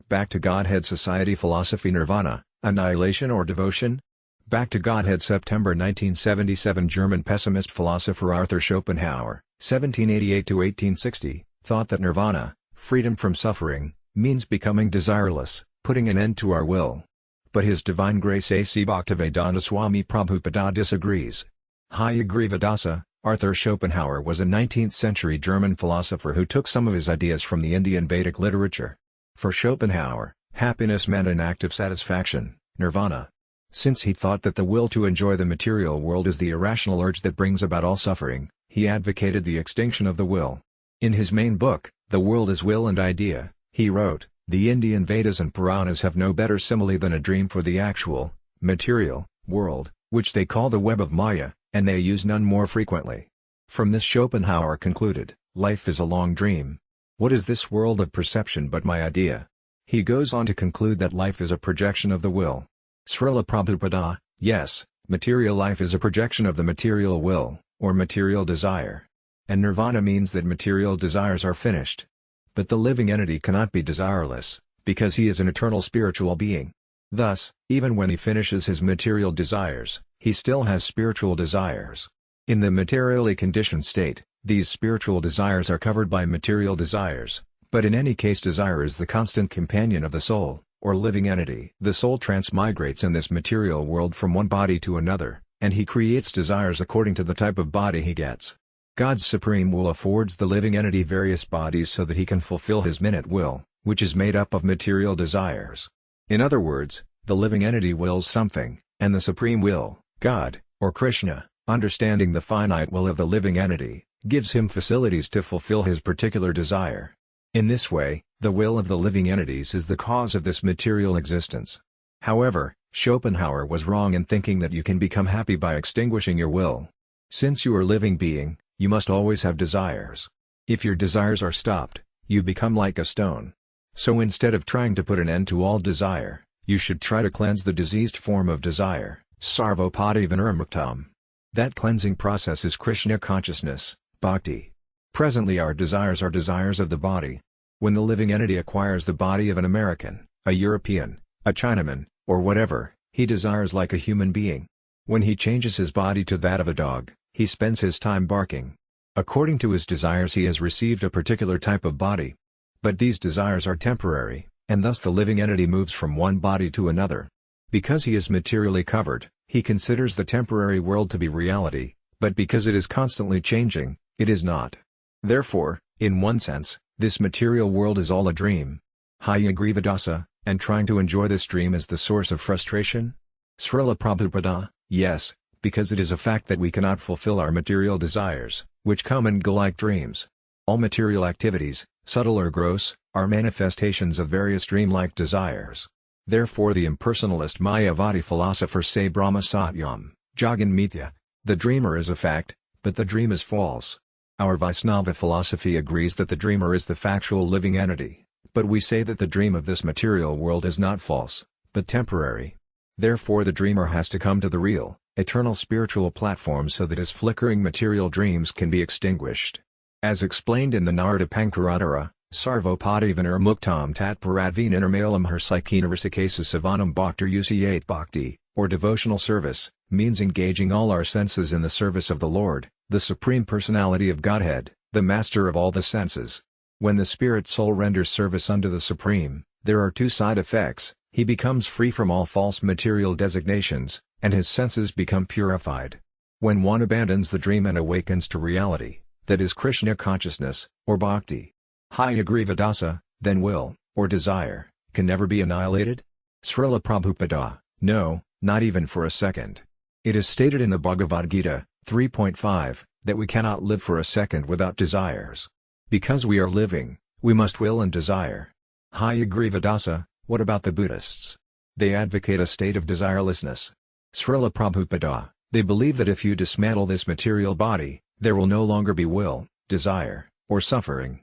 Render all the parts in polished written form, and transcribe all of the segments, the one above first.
Back to Godhead Society Philosophy Nirvana, Annihilation or Devotion? Back to Godhead September 1977 German pessimist philosopher Arthur Schopenhauer, 1788–1860, thought that nirvana, freedom from suffering, means becoming desireless, putting an end to our will. But His Divine Grace A.C. Bhaktivedanta Swami Prabhupada disagrees. Hayagriva Arthur Schopenhauer was a 19th-century German philosopher who took some of his ideas from the Indian Vedic literature. For Schopenhauer, happiness meant an active satisfaction, nirvana. Since he thought that the will to enjoy the material world is the irrational urge that brings about all suffering, he advocated the extinction of the will. In his main book, The World as Will and Idea, he wrote, "The Indian Vedas and Puranas have no better simile than a dream for the actual, material, world, which they call the web of Maya, and they use none more frequently." From this Schopenhauer concluded, life is a long dream. What is this world of perception but my idea? He goes on to conclude that life is a projection of the will. Srila Prabhupada, yes, material life is a projection of the material will, or material desire. And nirvana means that material desires are finished. But the living entity cannot be desireless, because he is an eternal spiritual being. Thus, even when he finishes his material desires, he still has spiritual desires. In the materially conditioned state, these spiritual desires are covered by material desires, but in any case desire is the constant companion of the soul, or living entity. The soul transmigrates in this material world from one body to another, and he creates desires according to the type of body he gets. God's supreme will affords the living entity various bodies so that he can fulfill his minute will, which is made up of material desires. In other words, the living entity wills something, and the supreme will, God, or Krishna, understanding the finite will of the living entity, gives him facilities to fulfill his particular desire. In this way, the will of the living entities is the cause of this material existence. However, Schopenhauer was wrong in thinking that you can become happy by extinguishing your will. Since you are a living being, you must always have desires. If your desires are stopped, you become like a stone. So instead of trying to put an end to all desire, you should try to cleanse the diseased form of desire, sarvopati vinirmuktam. That cleansing process is Krishna consciousness, bhakti. Presently our desires are desires of the body. When the living entity acquires the body of an American, a European, a Chinaman, or whatever, he desires like a human being. When he changes his body to that of a dog, he spends his time barking. According to his desires he has received a particular type of body. But these desires are temporary, and thus the living entity moves from one body to another. Because he is materially covered, he considers the temporary world to be reality, but because it is constantly changing, it is not. Therefore, in one sense, this material world is all a dream. Hayagriva and trying to enjoy this dream is the source of frustration? Srila Prabhupada, yes, because it is a fact that we cannot fulfill our material desires, which come and go like dreams. All material activities, subtle or gross, are manifestations of various dream-like desires. Therefore the impersonalist Mayavadi philosophers say Brahma Satyam, Jagan Mithya, the dreamer is a fact, but the dream is false. Our Vaisnava philosophy agrees that the dreamer is the factual living entity, but we say that the dream of this material world is not false, but temporary. Therefore the dreamer has to come to the real, eternal spiritual platform so that his flickering material dreams can be extinguished. As explained in the Narada Pankaradhara, Sarvopati vinirmuktam tatparadvin nirmalam harsaikina risikesa savanam bhaktir usiyate bhakti, or devotional service, means engaging all our senses in the service of the Lord, the Supreme Personality of Godhead, the Master of all the senses. When the spirit soul renders service unto the Supreme, there are two side effects: he becomes free from all false material designations, and his senses become purified. When one abandons the dream and awakens to reality, that is Krishna consciousness, or bhakti, Hayagriva then will, or desire, can never be annihilated? Srila Prabhupada, no, not even for a second. It is stated in the Bhagavad Gita, 3.5, that we cannot live for a second without desires. Because we are living, we must will and desire. Hayagriva what about the Buddhists? They advocate a state of desirelessness. Srila Prabhupada, they believe that if you dismantle this material body, there will no longer be will, desire, or suffering.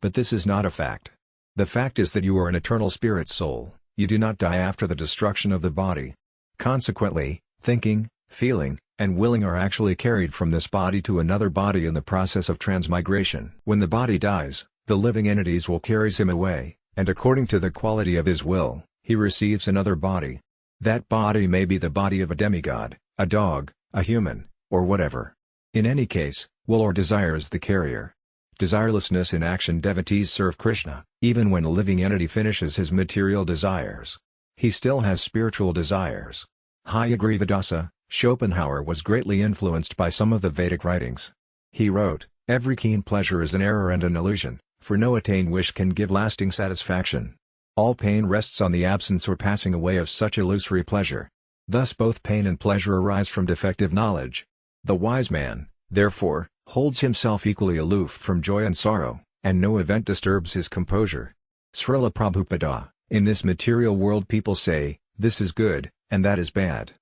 But this is not a fact. The fact is that you are an eternal spirit soul, you do not die after the destruction of the body. Consequently, thinking, feeling, and willing are actually carried from this body to another body in the process of transmigration. When the body dies, the living entities will carry him away, and according to the quality of his will, he receives another body. That body may be the body of a demigod, a dog, a human, or whatever. In any case, will or desire is the carrier. Desirelessness in action. Devotees serve Krishna, even when a living entity finishes his material desires. He still has spiritual desires. Hayagriva Schopenhauer was greatly influenced by some of the Vedic writings. He wrote, "Every keen pleasure is an error and an illusion, for no attained wish can give lasting satisfaction. All pain rests on the absence or passing away of such illusory pleasure. Thus both pain and pleasure arise from defective knowledge. The wise man, therefore, holds himself equally aloof from joy and sorrow, and no event disturbs his composure." Srila Prabhupada, in this material world people say, this is good, and that is bad.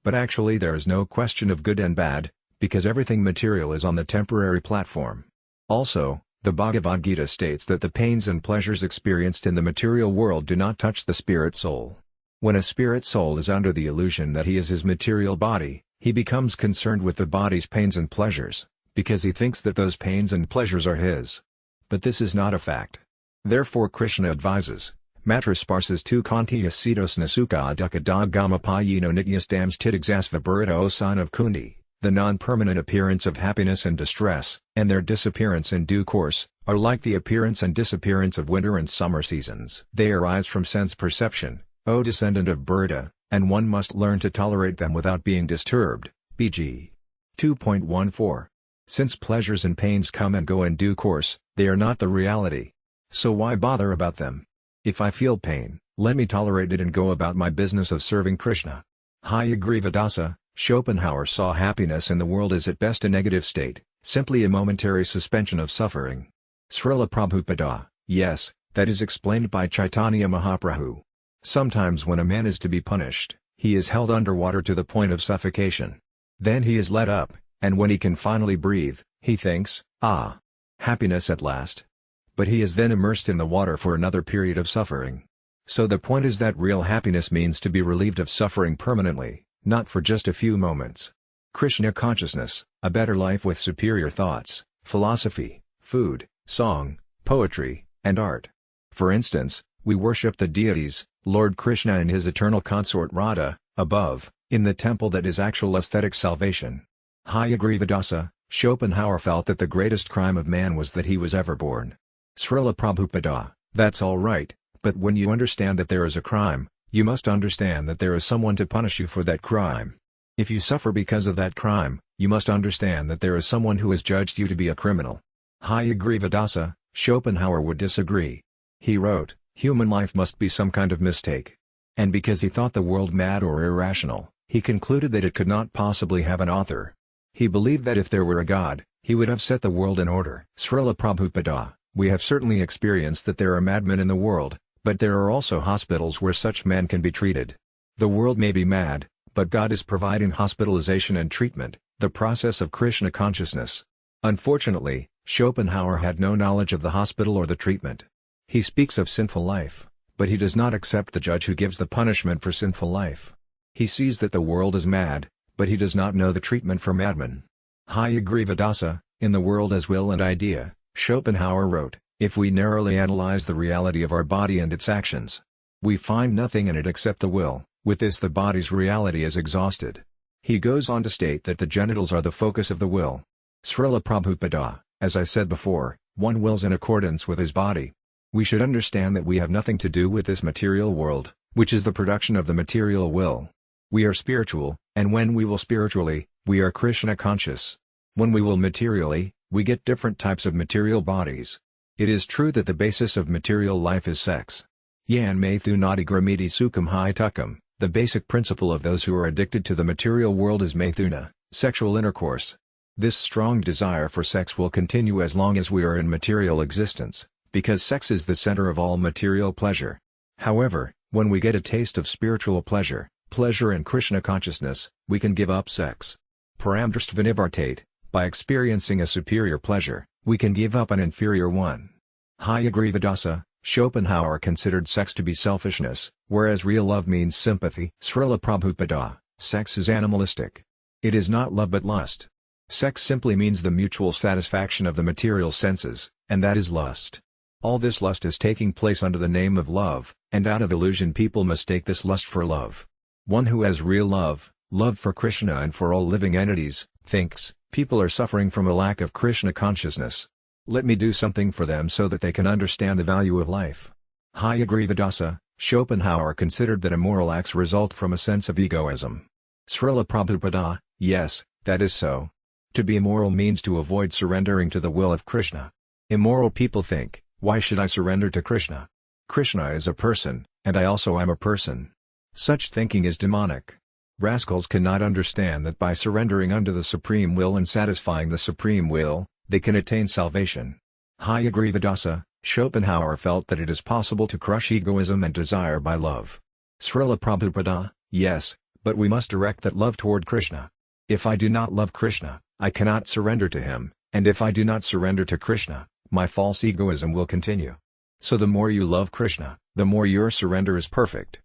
But actually there is no question of good and bad, because everything material is on the temporary platform. Also, the Bhagavad Gita states that the pains and pleasures experienced in the material world do not touch the spirit soul. When a spirit soul is under the illusion that he is his material body, he becomes concerned with the body's pains and pleasures, because he thinks that those pains and pleasures are his. But this is not a fact. Therefore Krishna advises, Matra sparsas tu kanti asitos nasuka dukha gamapayino nityastams tidigsasva burita o sign of kundi, the non-permanent appearance of happiness and distress, and their disappearance in due course, are like the appearance and disappearance of winter and summer seasons. They arise from sense perception, O descendant of Burita, and one must learn to tolerate them without being disturbed. BG 2.14. Since pleasures and pains come and go in due course, they are not the reality. So why bother about them? If I feel pain, let me tolerate it and go about my business of serving Krishna. Hayagriva Schopenhauer saw happiness in the world as at best a negative state, simply a momentary suspension of suffering. Srila Prabhupada, yes, that is explained by Chaitanya Mahaprabhu. Sometimes when a man is to be punished, he is held underwater to the point of suffocation. Then he is let up, and when he can finally breathe, he thinks, ah, happiness at last. But he is then immersed in the water for another period of suffering. So the point is that real happiness means to be relieved of suffering permanently, not for just a few moments. Krishna consciousness, a better life with superior thoughts, philosophy, food, song, poetry, and art. For instance, we worship the deities, Lord Krishna and his eternal consort Radha, above, in the temple that is actual aesthetic salvation. Hayagriva Schopenhauer felt that the greatest crime of man was that he was ever born. Srila Prabhupada, that's all right, but when you understand that there is a crime, you must understand that there is someone to punish you for that crime. If you suffer because of that crime, you must understand that there is someone who has judged you to be a criminal. Hayagriva Schopenhauer would disagree. He wrote, human life must be some kind of mistake. And because he thought the world mad or irrational, he concluded that it could not possibly have an author. He believed that if there were a God, he would have set the world in order. Srila Prabhupada, we have certainly experienced that there are madmen in the world, but there are also hospitals where such men can be treated. The world may be mad, but God is providing hospitalization and treatment, the process of Krishna consciousness. Unfortunately, Schopenhauer had no knowledge of the hospital or the treatment. He speaks of sinful life, but he does not accept the judge who gives the punishment for sinful life. He sees that the world is mad, but he does not know the treatment for madmen. Hayagriva in The World as Will and Idea, Schopenhauer wrote, if we narrowly analyze the reality of our body and its actions, we find nothing in it except the will. With this the body's reality is exhausted. He goes on to state that the genitals are the focus of the will. Srila Prabhupada, as I said before, one wills in accordance with his body. We should understand that we have nothing to do with this material world, which is the production of the material will. We are spiritual, and when we will spiritually, we are Krishna conscious. When we will materially, we get different types of material bodies. It is true that the basis of material life is sex. Yan mathu nadi gramiti sukham hai tukam, the basic principle of those who are addicted to the material world is maithuna, sexual intercourse. This strong desire for sex will continue as long as we are in material existence, because sex is the center of all material pleasure. However, when we get a taste of spiritual pleasure in Krishna consciousness, we can give up sex. Paramdristvanivartate, by experiencing a superior pleasure, we can give up an inferior one. Hayagriva Schopenhauer considered sex to be selfishness, whereas real love means sympathy. Srila Prabhupada, sex is animalistic. It is not love but lust. Sex simply means the mutual satisfaction of the material senses, and that is lust. All this lust is taking place under the name of love, and out of illusion people mistake this lust for love. One who has real love, love for Krishna and for all living entities, thinks, people are suffering from a lack of Krishna consciousness. Let me do something for them so that they can understand the value of life. Hayagriva Schopenhauer considered that immoral acts result from a sense of egoism. Srila Prabhupada, yes, that is so. To be immoral means to avoid surrendering to the will of Krishna. Immoral people think, why should I surrender to Krishna? Krishna is a person, and I also am a person. Such thinking is demonic. Rascals cannot understand that by surrendering unto the Supreme Will and satisfying the Supreme Will, they can attain salvation. Hayagriva Schopenhauer felt that it is possible to crush egoism and desire by love. Srila Prabhupada, yes, but we must direct that love toward Krishna. If I do not love Krishna, I cannot surrender to him, and if I do not surrender to Krishna, my false egoism will continue. So the more you love Krishna, the more your surrender is perfect.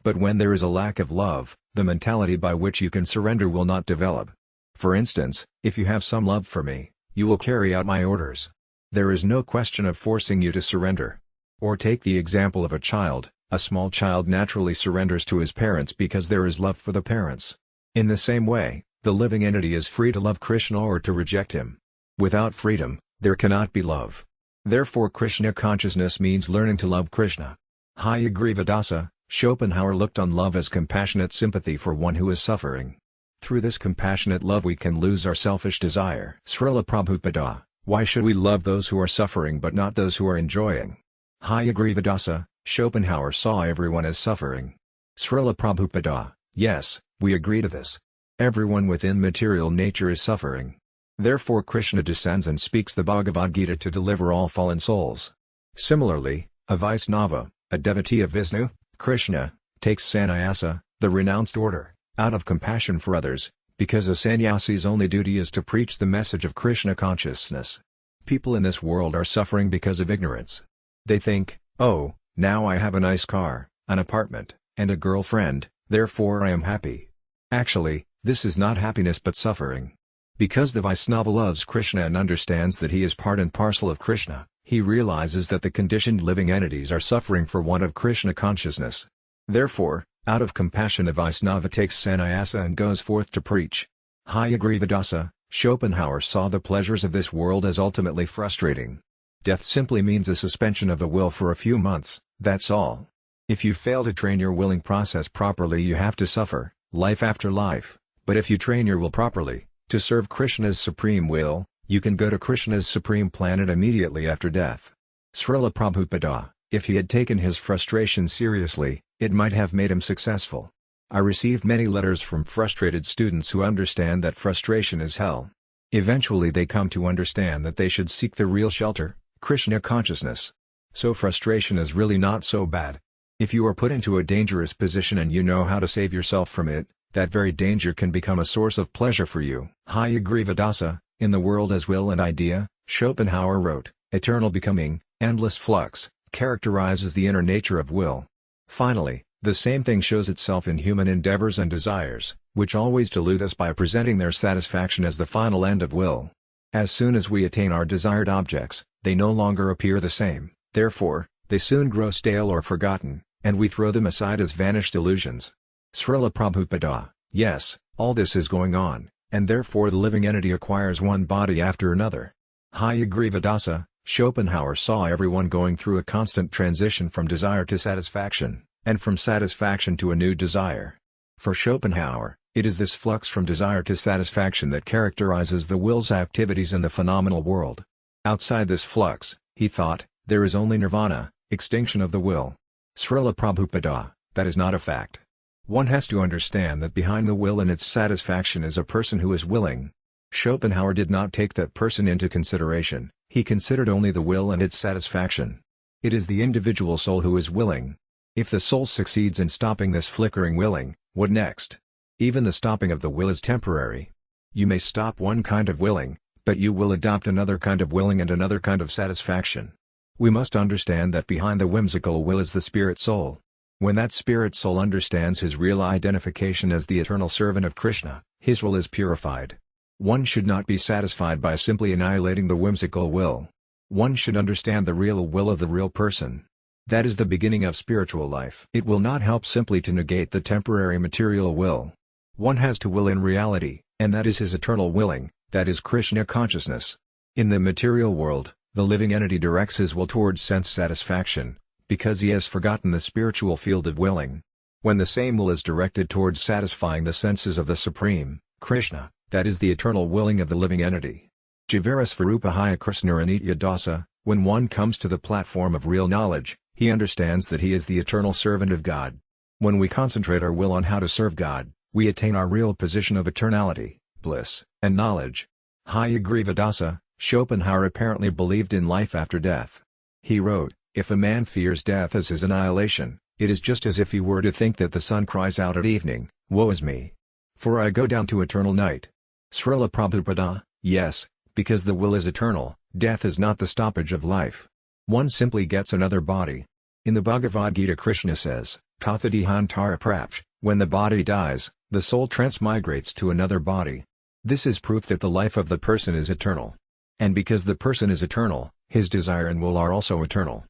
But when there is a lack of love, the mentality by which you can surrender will not develop. For instance, if you have some love for me, you will carry out my orders. There is no question of forcing you to surrender. Or take the example of a child. A small child naturally surrenders to his parents because there is love for the parents. In the same way, the living entity is free to love Krishna or to reject him. Without freedom, there cannot be love. Therefore Krishna consciousness means learning to love Krishna. Hayagriva Schopenhauer looked on love as compassionate sympathy for one who is suffering. Through this compassionate love we can lose our selfish desire. Srila Prabhupada, why should we love those who are suffering but not those who are enjoying? Hayagriva Schopenhauer saw everyone as suffering. Srila Prabhupada, yes, we agree to this. Everyone within material nature is suffering. Therefore Krishna descends and speaks the Bhagavad Gita to deliver all fallen souls. Similarly, a Vaisnava, a devotee of Vishnu, Krishna, takes sannyasa, the renounced order, out of compassion for others, because a sannyasi's only duty is to preach the message of Krishna consciousness. People in this world are suffering because of ignorance. They think, oh, now I have a nice car, an apartment, and a girlfriend, therefore I am happy. Actually, this is not happiness but suffering. Because the Vaisnava loves Krishna and understands that he is part and parcel of Krishna, he realizes that the conditioned living entities are suffering for want of Krishna consciousness. Therefore, out of compassion the Vaisnava takes sannyasa and goes forth to preach. Hayagriva Schopenhauer saw the pleasures of this world as ultimately frustrating. Death simply means a suspension of the will for a few months, that's all. If you fail to train your willing process properly you have to suffer, life after life, but if you train your will properly, to serve Krishna's supreme will, you can go to Krishna's supreme planet immediately after death. Srila Prabhupada, if he had taken his frustration seriously, it might have made him successful. I receive many letters from frustrated students who understand that frustration is hell. Eventually they come to understand that they should seek the real shelter, Krishna consciousness. So frustration is really not so bad. If you are put into a dangerous position and you know how to save yourself from it, that very danger can become a source of pleasure for you. Hayagriva in The World as Will and Idea, Schopenhauer wrote, eternal becoming, endless flux, characterizes the inner nature of will. Finally, the same thing shows itself in human endeavors and desires, which always delude us by presenting their satisfaction as the final end of will. As soon as we attain our desired objects, they no longer appear the same, therefore, they soon grow stale or forgotten, and we throw them aside as vanished illusions. Srila Prabhupada, yes, all this is going on, and therefore the living entity acquires one body after another. Hayagriva Schopenhauer saw everyone going through a constant transition from desire to satisfaction, and from satisfaction to a new desire. For Schopenhauer, it is this flux from desire to satisfaction that characterizes the will's activities in the phenomenal world. Outside this flux, he thought, there is only nirvana, extinction of the will. Srila Prabhupada, that is not a fact. One has to understand that behind the will and its satisfaction is a person who is willing. Schopenhauer did not take that person into consideration, he considered only the will and its satisfaction. It is the individual soul who is willing. If the soul succeeds in stopping this flickering willing, what next? Even the stopping of the will is temporary. You may stop one kind of willing, but you will adopt another kind of willing and another kind of satisfaction. We must understand that behind the whimsical will is the spirit soul. When that spirit soul understands his real identification as the eternal servant of Krishna, his will is purified. One should not be satisfied by simply annihilating the whimsical will. One should understand the real will of the real person. That is the beginning of spiritual life. It will not help simply to negate the temporary material will. One has to will in reality, and that is his eternal willing, that is Krishna consciousness. In the material world, the living entity directs his will towards sense satisfaction, because he has forgotten the spiritual field of willing. When the same will is directed towards satisfying the senses of the Supreme, Krishna, that is the eternal willing of the living entity. Jivara Svarupahaya Krishna Anitya Dasa, when one comes to the platform of real knowledge, he understands that he is the eternal servant of God. When we concentrate our will on how to serve God, we attain our real position of eternality, bliss, and knowledge. Hayagrivadasa, Schopenhauer apparently believed in life after death. He wrote, "If a man fears death as his annihilation, it is just as if he were to think that the sun cries out at evening, 'Woe is me! For I go down to eternal night.'" Srila Prabhupada, yes, because the will is eternal, death is not the stoppage of life. One simply gets another body. In the Bhagavad Gita Krishna says, Tathadihantara prapsh, when the body dies, the soul transmigrates to another body. This is proof that the life of the person is eternal. And because the person is eternal, his desire and will are also eternal.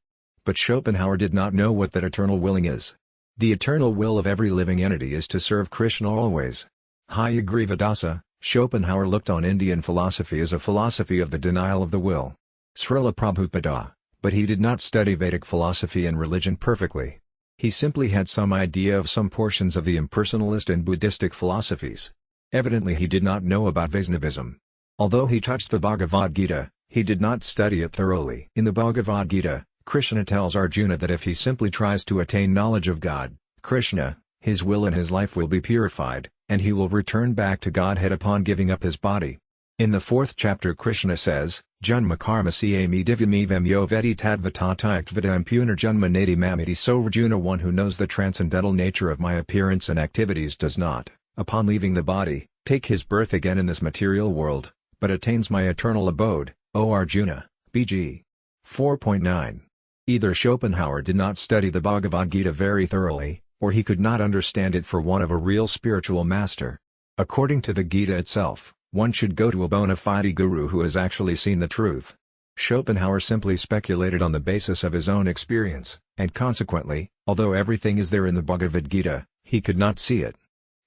But Schopenhauer did not know what that eternal willing is. The eternal will of every living entity is to serve Krishna always. Hayagrivadasa, Schopenhauer looked on Indian philosophy as a philosophy of the denial of the will. Srila Prabhupada, but he did not study Vedic philosophy and religion perfectly. He simply had some idea of some portions of the impersonalist and Buddhistic philosophies. Evidently he did not know about Vaishnavism. Although he touched the Bhagavad Gita, he did not study it thoroughly. In the Bhagavad Gita, Krishna tells Arjuna that if he simply tries to attain knowledge of God, Krishna, his will and his life will be purified, and he will return back to Godhead upon giving up his body. In the 4th chapter Krishna says, Janma karma siyami divyamivem yo vedi tadvatataiktvadam punarjanma nadi mamiti. So Arjuna, one who knows the transcendental nature of my appearance and activities, does not, upon leaving the body, take his birth again in this material world, but attains my eternal abode, O Arjuna. BG 4.9. Either Schopenhauer did not study the Bhagavad Gita very thoroughly, or he could not understand it for want of a real spiritual master. According to the Gita itself, one should go to a bona fide guru who has actually seen the truth. Schopenhauer simply speculated on the basis of his own experience, and consequently, although everything is there in the Bhagavad Gita, he could not see it.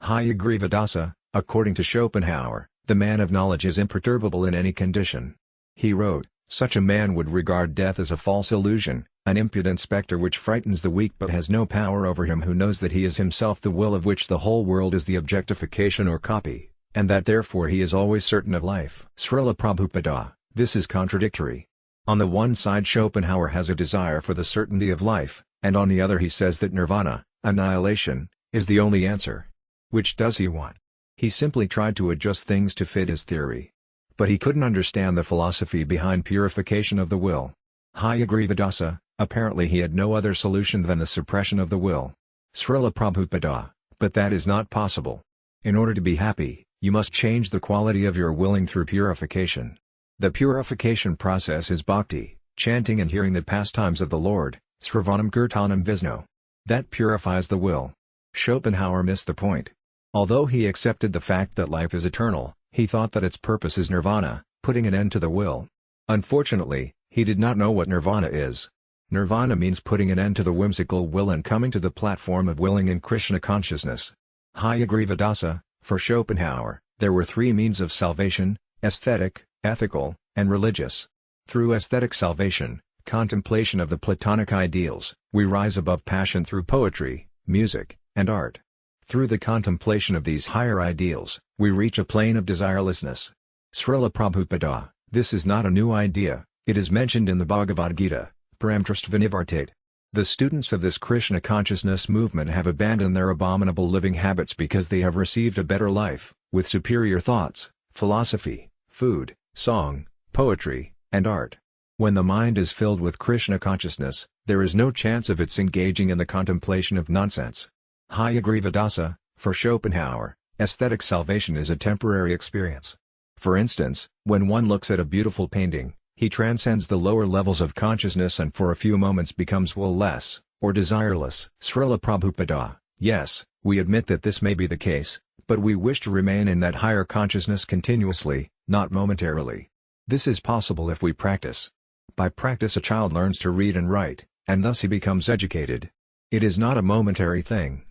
Hayagrivadasa, according to Schopenhauer, the man of knowledge is imperturbable in any condition. He wrote, such a man would regard death as a false illusion, an impudent specter which frightens the weak but has no power over him who knows that he is himself the will of which the whole world is the objectification or copy, and that therefore he is always certain of life. Srila Prabhupada, this is contradictory. On the one side Schopenhauer has a desire for the certainty of life, and on the other he says that Nirvana, annihilation, is the only answer. Which does he want? He simply tried to adjust things to fit his theory. But he couldn't understand the philosophy behind purification of the will. Hayagrivadasa, apparently he had no other solution than the suppression of the will. Srila Prabhupada, but that is not possible. In order to be happy, you must change the quality of your willing through purification. The purification process is bhakti, chanting and hearing the pastimes of the Lord, Sravanam Kirtanam Vishnu. That purifies the will. Schopenhauer missed the point. Although he accepted the fact that life is eternal, he thought that its purpose is nirvana, putting an end to the will. Unfortunately, he did not know what nirvana is. Nirvana means putting an end to the whimsical will and coming to the platform of willing in Krishna consciousness. Hayagrivadasa, for Schopenhauer, there were three means of salvation: aesthetic, ethical, and religious. Through aesthetic salvation, contemplation of the Platonic ideals, we rise above passion through poetry, music, and art. Through the contemplation of these higher ideals, we reach a plane of desirelessness. Srila Prabhupada, this is not a new idea, it is mentioned in the Bhagavad Gita, Paramtrastvanivartate. The students of this Krishna consciousness movement have abandoned their abominable living habits because they have received a better life, with superior thoughts, philosophy, food, song, poetry, and art. When the mind is filled with Krishna consciousness, there is no chance of its engaging in the contemplation of nonsense. Hayagrivadasa, for Schopenhauer, aesthetic salvation is a temporary experience. For instance, when one looks at a beautiful painting, he transcends the lower levels of consciousness and for a few moments becomes will-less, or desireless. Srila Prabhupada, yes, we admit that this may be the case, but we wish to remain in that higher consciousness continuously, not momentarily. This is possible if we practice. By practice a child learns to read and write, and thus he becomes educated. It is not a momentary thing.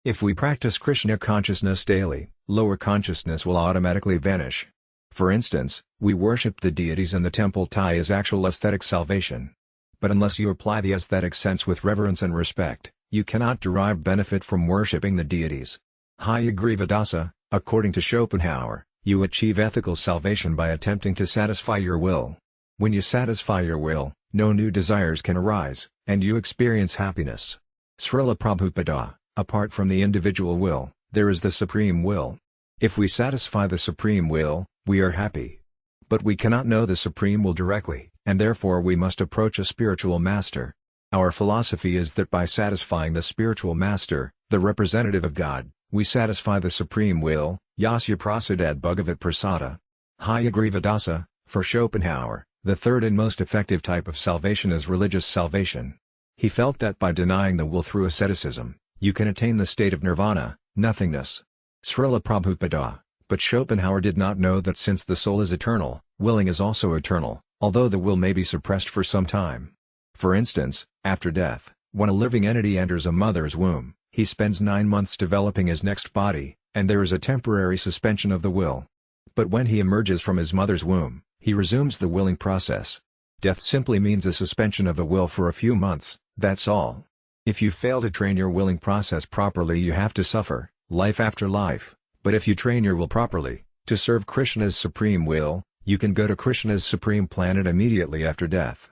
If we practice Krishna consciousness daily, lower consciousness will automatically vanish. For instance, we worship the deities in the temple tie as actual aesthetic salvation. But unless you apply the aesthetic sense with reverence and respect, you cannot derive benefit from worshipping the deities. Hayagrivadasa, according to Schopenhauer, you achieve ethical salvation by attempting to satisfy your will. When you satisfy your will, no new desires can arise, and you experience happiness. Srila Prabhupada, apart from the individual will, there is the supreme will. If we satisfy the supreme will, we are happy. But we cannot know the supreme will directly, and therefore we must approach a spiritual master. Our philosophy is that by satisfying the spiritual master, the representative of God, we satisfy the supreme will, Yasya Prasadad Bhagavat Prasada. Hayagrivadasa, for Schopenhauer, the third and most effective type of salvation is religious salvation. He felt that by denying the will through asceticism, you can attain the state of nirvana, nothingness. Srila Prabhupada, but Schopenhauer did not know that since the soul is eternal, willing is also eternal, although the will may be suppressed for some time. For instance, after death, when a living entity enters a mother's womb, he spends 9 months developing his next body, and there is a temporary suspension of the will. But when he emerges from his mother's womb, he resumes the willing process. Death simply means a suspension of the will for a few months, that's all. If you fail to train your willing process properly, you have to suffer, life after life, but if you train your will properly, to serve Krishna's supreme will, you can go to Krishna's supreme planet immediately after death.